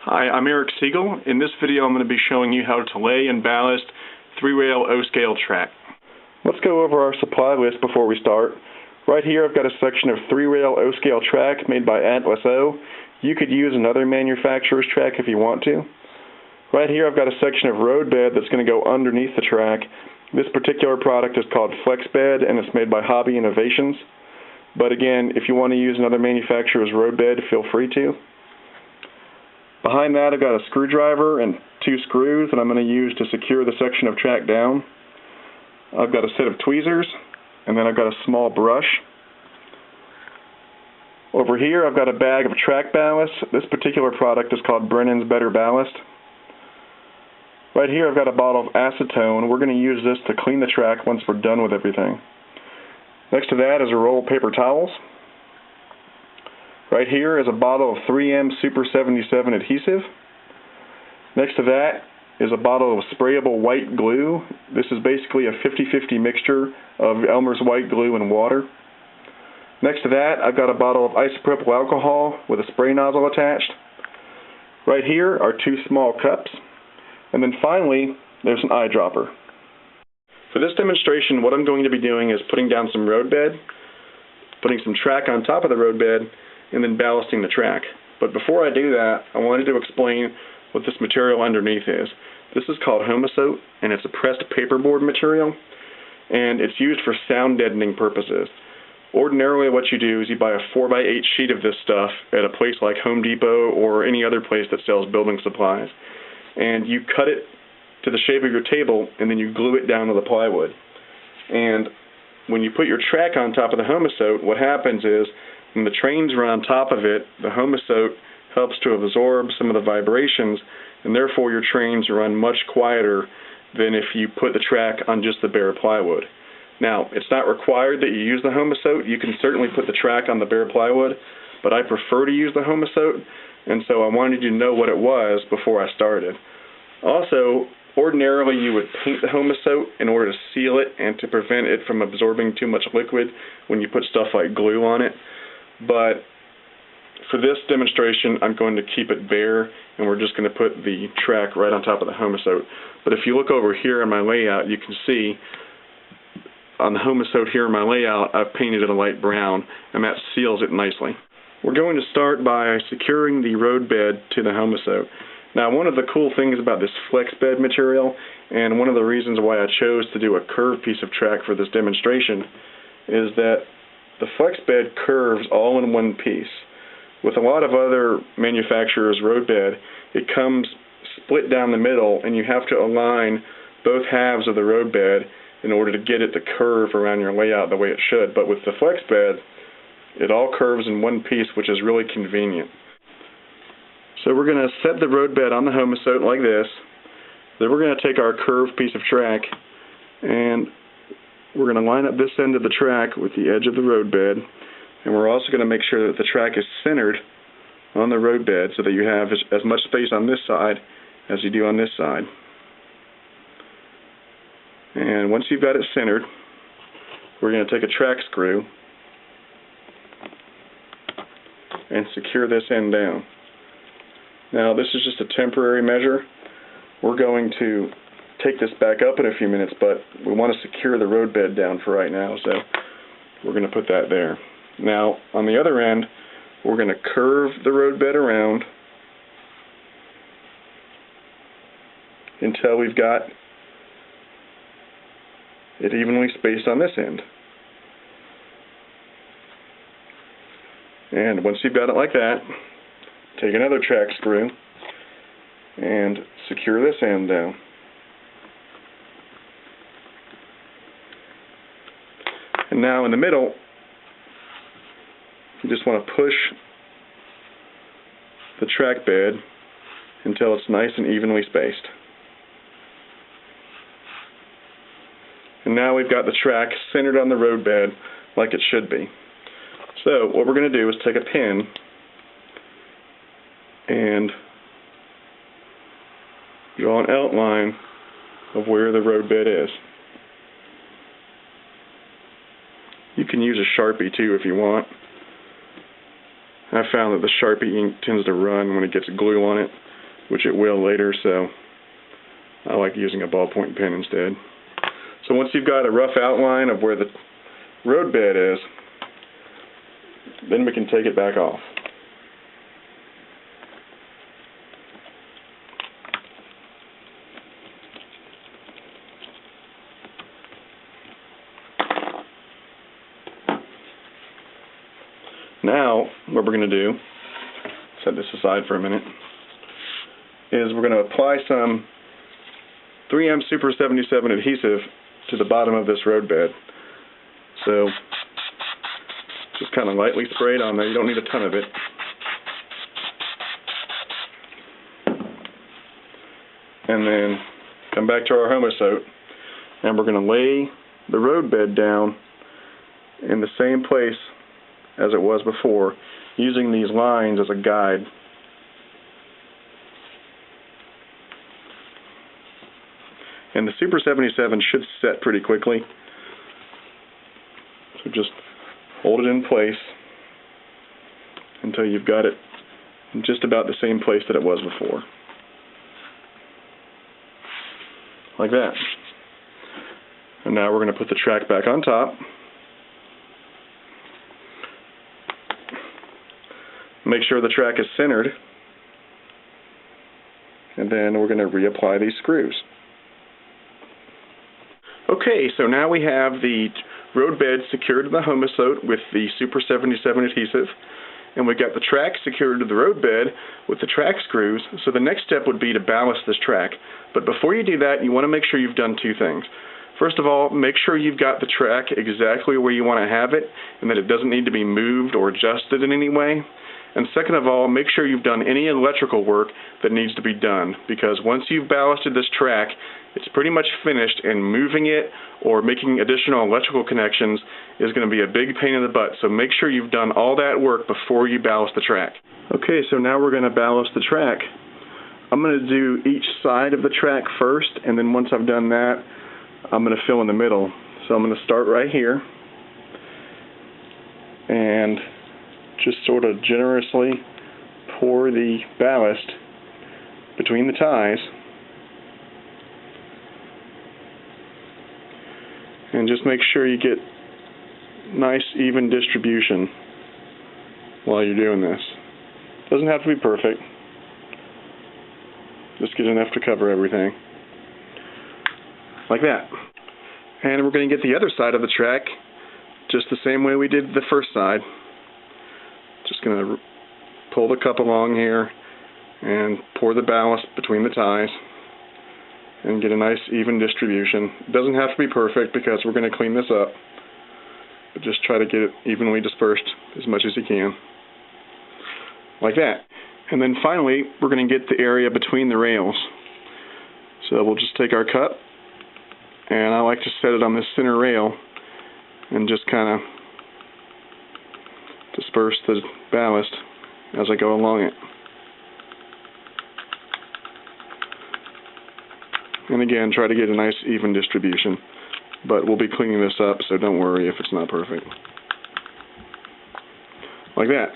Hi, I'm Eric Siegel. In this video I'm going to be showing you how to lay and ballast 3-rail O-scale track. Let's go over our supply list before we start. Right here I've got a section of 3-rail O-scale track made by Atlas O. You could use another manufacturer's track if you want to. Right here I've got a section of roadbed that's going to go underneath the track. This particular product is called FlexBed and it's made by Hobby Innovations. But again, if you want to use another manufacturer's roadbed, feel free to. Behind that I've got a screwdriver and 2 screws that I'm going to use to secure the section of track down. I've got a set of tweezers, and then I've got a small brush. Over here I've got a bag of track ballast. This particular product is called Brennan's Better Ballast. Right here I've got a bottle of acetone. We're going to use this to clean the track once we're done with everything. Next to that is a roll of paper towels. Right here is a bottle of 3M Super 77 adhesive. Next to that is a bottle of sprayable white glue. This is basically a 50-50 mixture of Elmer's white glue and water. Next to that I've got a bottle of isopropyl alcohol with a spray nozzle attached. Right here are 2 small cups. And then finally there's an eyedropper. For this demonstration what I'm going to be doing is putting down some roadbed, putting some track on top of the roadbed, and then ballasting the track. But before I do that, I wanted to explain what this material underneath is. This is called homosote, and it's a pressed paperboard material, and it's used for sound deadening purposes. Ordinarily what you do is you buy a 4x8 sheet of this stuff at a place like Home Depot or any other place that sells building supplies, and you cut it to the shape of your table, and then you glue it down to the plywood. And when you put your track on top of the homosote, what happens is when the trains run on top of it, the homosote helps to absorb some of the vibrations, and therefore your trains run much quieter than if you put the track on just the bare plywood. Now, it's not required that you use the homosote. You can certainly put the track on the bare plywood, but I prefer to use the homosote, and so I wanted you to know what it was before I started. Also, ordinarily you would paint the homosote in order to seal it and to prevent it from absorbing too much liquid when you put stuff like glue on it. But for this demonstration I'm going to keep it bare, and we're just going to put the track right on top of the homosote. But if you look over here in my layout, you can see on the homosote here in my layout I've painted it a light brown, and that seals it nicely. We're going to start by securing the roadbed to the homosote. Now, one of the cool things about this FlexBed material, and one of the reasons why I chose to do a curved piece of track for this demonstration, is that the FlexBed curves all in one piece. With a lot of other manufacturers' roadbed, it comes split down the middle, and you have to align both halves of the roadbed in order to get it to curve around your layout the way it should. But with the FlexBed, it all curves in one piece, which is really convenient. So we're going to set the roadbed on the homosote like this. Then we're going to take our curved piece of track, and we're going to line up this end of the track with the edge of the roadbed, and we're also going to make sure that the track is centered on the roadbed so that you have as much space on this side as you do on this side. And once you've got it centered, we're going to take a track screw and secure this end down. Now, this is just a temporary measure. We're going to take this back up in a few minutes, but we want to secure the roadbed down for right now, so we're going to put that there. Now, on the other end, we're going to curve the roadbed around until we've got it evenly spaced on this end. And once you've got it like that, take another track screw and secure this end down. And now in the middle, you just want to push the track bed until it's nice and evenly spaced. And now we've got the track centered on the roadbed like it should be. So what we're going to do is take a pin and draw an outline of where the roadbed is. You can use a Sharpie too if you want. I found that the Sharpie ink tends to run when it gets glue on it. which it will later, so I like using a ballpoint pen instead. So once you've got a rough outline of where the roadbed is, then we can take it back off. Now, what we're going to do, set this aside for a minute, is we're going to apply some 3M Super 77 adhesive to the bottom of this roadbed. So, just kind of lightly spray it on there. You don't need a ton of it. And then come back to our homosote, and we're going to lay the roadbed down in the same place as it was before, using these lines as a guide. And the Super 77 should set pretty quickly. So just hold it in place until you've got it in just about the same place that it was before. Like that. And now we're going to put the track back on top. Make sure the track is centered, and then we're going to reapply these screws. Okay, so now we have the roadbed secured to the homosote with the Super 77 adhesive, and we've got the track secured to the roadbed with the track screws. So the next step would be to ballast this track. But before you do that, you want to make sure you've done two things. First of all, make sure you've got the track exactly where you want to have it, and that it doesn't need to be moved or adjusted in any way. And second of all, make sure you've done any electrical work that needs to be done, because once you've ballasted this track, it's pretty much finished, and moving it or making additional electrical connections is going to be a big pain in the butt. So make sure you've done all that work before you ballast the track. Okay, so now we're going to ballast the track. I'm going to do each side of the track first, and then once I've done that, I'm going to fill in the middle. So I'm going to start right here and just sort of generously pour the ballast between the ties, and just make sure you get nice even distribution while you're doing this. Doesn't have to be perfect, just get enough to cover everything, like that. And we're going to get the other side of the track just the same way we did the first side. Just going to pull the cup along here and pour the ballast between the ties and get a nice even distribution. It doesn't have to be perfect because we're going to clean this up, but just try to get it evenly dispersed as much as you can. Like that. And then finally, we're going to get the area between the rails. So we'll just take our cup, and I like to set it on this center rail and just kind of disperse the ballast as I go along it. And again, try to get a nice even distribution. But we'll be cleaning this up, so don't worry if it's not perfect. Like that.